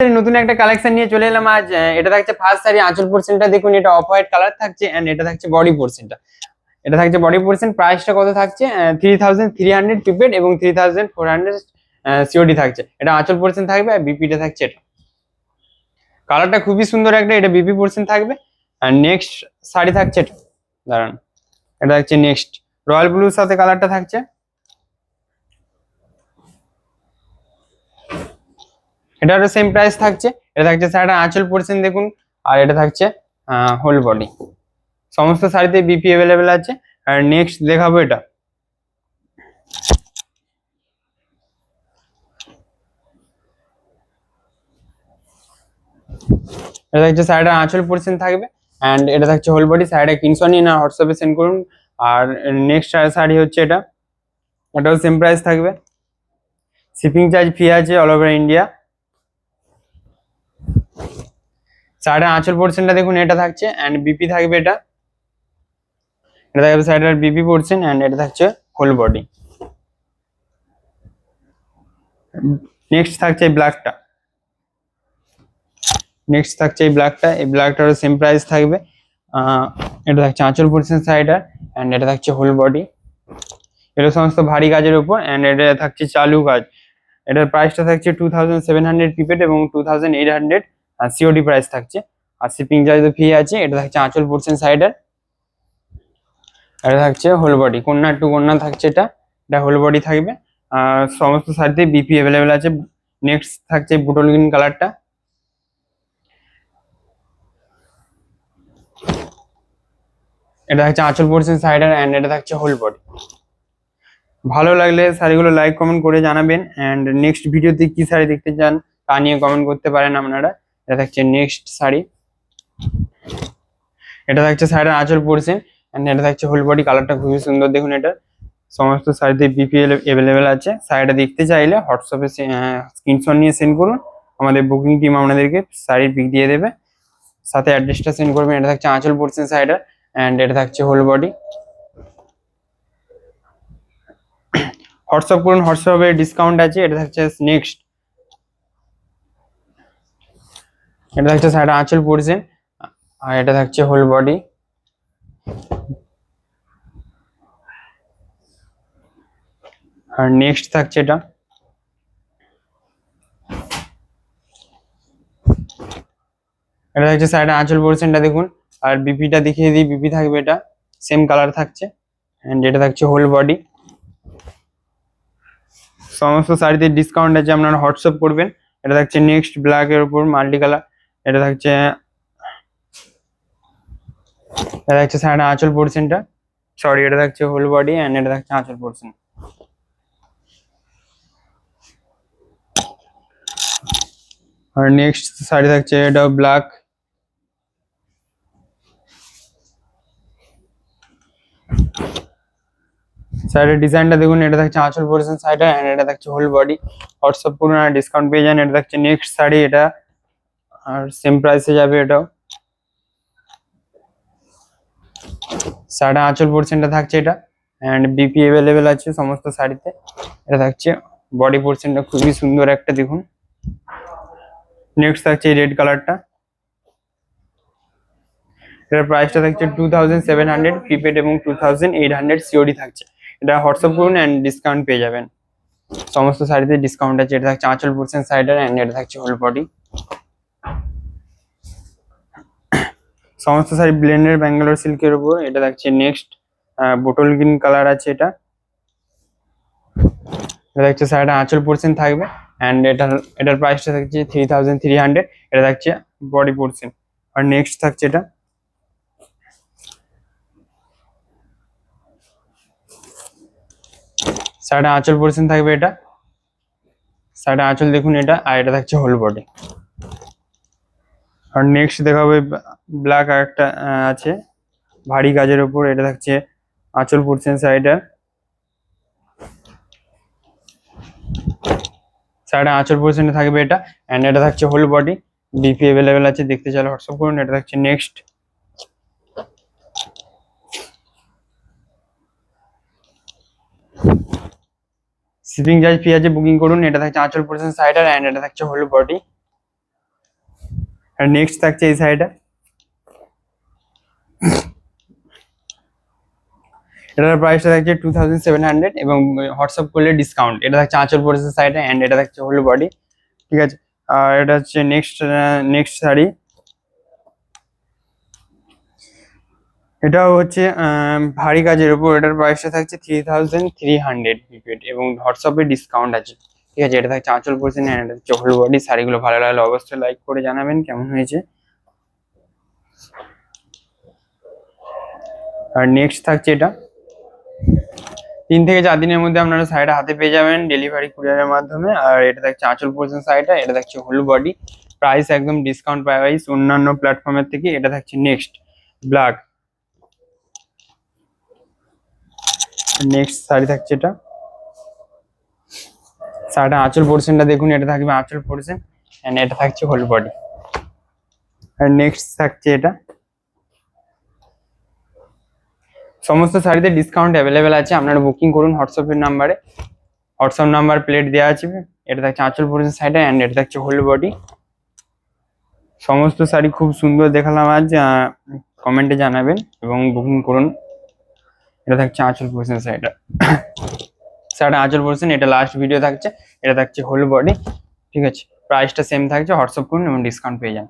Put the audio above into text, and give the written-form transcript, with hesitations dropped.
নতুন একটা কালেকশন নিয়ে চলে এলাম আজ। এটা থাকছে ফার্স্ট শাড়ি, আঁচল পোর্শনটা দেখুন, এটা অফ হোয়াইট কালার থাকছে এন্ড এটা থাকছে বডি পোর্শনটা। এটা থাকছে বডি পোর্শন, প্রাইসটা কত থাকছে 3300 প্রিপেড এবং 3400 সিওডি থাকছে। এটা আঁচল পোর্শন থাকবে আর বিপিটা থাকছে এটা। কালারটা খুবই সুন্দর একটা, এটা বিপি পোর্শন থাকবে। আর নেক্সট শাড়ি থাকছে এটা, দাঁড়ান, এটা থাকছে নেক্সট রয়্যাল ব্লুর সাথে কালারটা থাকছে। এটারও সেম প্রাইস থাকছে। এটা থাকছে শাড়িটা আঁচল পোর্শন দেখুন, আর এটা থাকছে হোল বডি। সমস্ত শাড়িতে বিপি অ্যাভেলেবেল আছে। আর নেক্সট দেখাবো এটা, এটা থাকছে শাড়িটা আঁচল পোর্শন থাকবে অ্যান্ড এটা থাকছে হোল বডি। শাড়িটা স্ক্রিনশট নিন আর হোয়াটসঅ্যাপে সেন্ড করুন। আর নেক্সট শাড়ি হচ্ছে এটা, এটাও সেম প্রাইস থাকবে, শিপিং চার্জ ফ্রি আছে অল ওভার ইন্ডিয়া। শাড়িটা আঁচল পোর্শনটা দেখুন, এটা থাকছে অ্যান্ড বিপি থাকবে এটা। এটা থাকবে শাড়িটার বিপি পোর্শন অ্যান্ড এটা থাকছে হোল বডি। নেক্সট থাকছে এই ব্ল্যাকটা, এই ব্ল্যাকটারও সেম প্রাইস থাকবে। এটা থাকছে আঁচল পোর্শন শাড়িটার অ্যান্ড এটা থাকছে হোল বডি। এটা সমস্ত ভারী কাজের উপর অ্যান্ড এটা থাকছে চালু কাজ। এটার প্রাইসটা থাকছে 2700 প্রিপেড এবং 2800 সিওডি প্রাইস থাকছে। আর শিপিং চার্জ তো ফ্রি আছে। এটা থাকছে আঁচল পোর্শন সাইডের, এটা থাকছে হোল বডি, কন্যা টু কন্যা থাকছে এটা। এটা হোল বডি থাকবে। আর সমস্ত শাড়িতে বিপি অ্যাভেলেবেল আছে। নেক্সট থাকছে বুটল গ্রিন কালারটা, এটা থাকছে আঁচল পোর্শন সাইডের অ্যান্ড এটা থাকছে হোল বডি। ভালো লাগলে শাড়িগুলো লাইক কমেন্ট করে জানাবেন অ্যান্ড নেক্সট ভিডিওতে কি শাড়ি দেখতে চান তা নিয়ে কমেন্ট করতে পারেন আপনারা। এটা থাকছে নেক্সট শাড়ি, এটা থাকছে শাড়ির আঁচল পোর্শন এন্ড এটা থাকছে হোল বডি। কালারটা খুবই সুন্দর দেখুন। এটা সমস্ত শাড়িতে বিপিএল অ্যাভেলেবেল আছে। শাড়িটা দেখতে চাইলে হোয়াটসঅ্যাপে স্ক্রিনশট নিয়ে সেন্ড করুন, আমাদের বুকিং টিম আপনাদেরকে শাড়ির পিক দিয়ে দেবে, সাথে অ্যাড্রেসটা সেন্ড করবেন। এটা থাকছে আঁচল পোর্শন শাড়িটা এন্ড এটা থাকছে হোল বডি। হোয়াটসঅ্যাপ করুন, হোয়াটসঅ্যাপে ডিসকাউন্ট আছে। এটা থাকছে নেক্সট, এটা থাকছে শাড়িটা আঁচল পোর্শন আর এটা থাকছে হোল বডি। আর নেক্সট থাকছে এটা, এটা থাকছে শাড়িটা আঁচল পোর্শনটা দেখুন। আর বিপিটা দেখিয়ে দিই, বিপি থাকবে এটা, সেম কালার থাকছে এন্ড এটা থাকছে হোল বডি। সমস্ত শাড়িতে ডিসকাউন্ট আছে, আপনারা হোয়াটসঅ্যাপ করবেন। এটা থাকছে নেক্সট ব্ল্যাক এর উপর মাল্টি কালার। এটা থাকছে শাড়িটা আঁচল পোর্শনটা, সরি এটা থাকছে হোল বডি এন্ড এটা থাকছে আঁচল পোর্শন। আর নেক্সট শাড়ি থাকছে এটা ব্ল্যাক, শাড়ির ডিজাইনটা দেখুন। এটা থাকছে আঁচল পোর্শন শাড়িটা এন্ড এটা থাকছে হোল বডি। হোয়াটসঅ্যাপ করুন আর ডিসকাউন্ট পেয়ে যান। এটা থাকছে নেক্সট শাড়ি, এটা আর সেম প্রাইসে যাবে এটাও। শাড়িটা আঁচল পোর্শনটা থাকছে এটা এন্ড বিপি অ্যাভেলেবেল আছে সমস্ত শাড়িতে। এটা থাকছে বডি পোর্শনটা, খুবই সুন্দর একটা দেখুন। নেক্সট থাকছে এই রেড কালারটা, এটার প্রাইসটা থাকছে 2700 প্রিপেড এবং 2800 সিওডি থাকছে। এটা হোয়াটসঅ্যাপ করুন এন্ড ডিসকাউন্ট পেয়ে যাবেন। সমস্ত শাড়িতে ডিসকাউন্ট আছে। এটা থাকছে আঁচল পোর্শন সাইডার এন্ড এটা থাকছে হোল বডি। সমস্ত শাড়ি ব্লেন্ডের ব্যাঙ্গালোর সিল্কের উপর। এটা থাকছে নেক্সট বোটল গ্রিন কালার আছে এটা। এটা থাকছে শাড়িটা আঁচল পোর্শন থাকবে এন্ড এটার প্রাইসটা থাকছে 3300। এটা থাকছে বডি পোর্শন। আর নেক্সট থাকছে এটা, শাড়িটা আঁচল পোর্শন থাকবে এটা। শাড়িটা আঁচল দেখুন এটা, আর এটা থাকছে হোল বডি। আর নেক্সট দেখাবে ব্ল্যাক আর একটা আছে ভারী কাজের উপর। এটা থাকছে আঁচল পোর্শন শাড়িটা, শাড়িটা আঁচল পোর্শনে থাকবে এটা এন্ড এটা থাকছে হোল বডি। বিপি অ্যাভেলেবেল আছে, দেখতে চাইলে হোয়াটসঅ্যাপ করুন। এটা থাকছে নেক্সট, শিপিং চার্জ ফ্রি আছে, বুকিং করুন। এটা থাকছে আঁচল পোর্শন শাড়িটার এন্ড এটা থাকছে হোল বডি। আর নেক্সট থাকছে এই সাইডে, এটার প্রাইসটা থাকছে 2700 এবং হোয়াটসঅ্যাপ করলে ডিসকাউন্ট। এটা থাকছে আঁচল পড়েছে সাইডে অ্যান্ড এটা থাকছে হোল বডি, ঠিক আছে। আর এটা হচ্ছে নেক্সট শাড়ি, এটাও হচ্ছে ভারী কাজের উপর, এটার প্রাইসটা থাকছে 3300 প্রিপেড এবং হোয়াটসঅ্যাপে ডিসকাউন্ট আছে, ঠিক আছে। এটা থাকছে আঁচল পড়ছে অ্যান্ড এটা হচ্ছে হোল বডি। শাড়িগুলো ভালো লাগলে অবশ্যই লাইক করে জানাবেন কেমন হয়েছে। আর নেক্সট থাকছে এটা, 3 থেকে 4 দিনের মধ্যে আপনারা শাড়িটা হাতে পেয়ে যাবেন ডেলিভারি কুরিয়ারের মাধ্যমে। আর এটা থাকছে আঁচল পোর্শন শাড়িটা, এটা থাকছে হোল বডি, প্রাইস একদম ডিসকাউন্ট প্রাইস অন্যান্য প্ল্যাটফর্মের থেকে। এটা থাকছে নেক্সট ব্ল্যাক, নেক্সট শাড়ি থাকছে এটা, শাড়িটা আঁচল পোর্শনটা দেখুন, এটা থাকবে আঁচল পোর্শন এন্ড এটা থাকছে হোল বডি। আর নেক্সট থাকছে এটা, সমস্ত শাড়িতে ডিসকাউন্ট অ্যাভেলেবেল আছে, আপনারা বুকিং করুন হোয়াটসঅ্যাপের নাম্বারে, হোয়াটসঅ্যাপ নাম্বার প্লেট দেওয়া আছে। এটা থাকছে আঁচল পোর্শন শাড়িটা এন্ড এটা থাকছে হোল বডি। সমস্ত শাড়ি খুব সুন্দর দেখালাম আজ, কমেন্টে জানাবেন এবং বুকিং করুন। এটা থাকছে আঁচল পোর্শন শাড়িটা, শাড়িটা আঁচল পোর্শন, এটা লাস্ট ভিডিও থাকছে। এটা থাকছে হোল বডি, ঠিক আছে। প্রাইসটা সেম থাকছে, হোয়াটসঅ্যাপ করুন এবং ডিসকাউন্ট পেয়ে যান।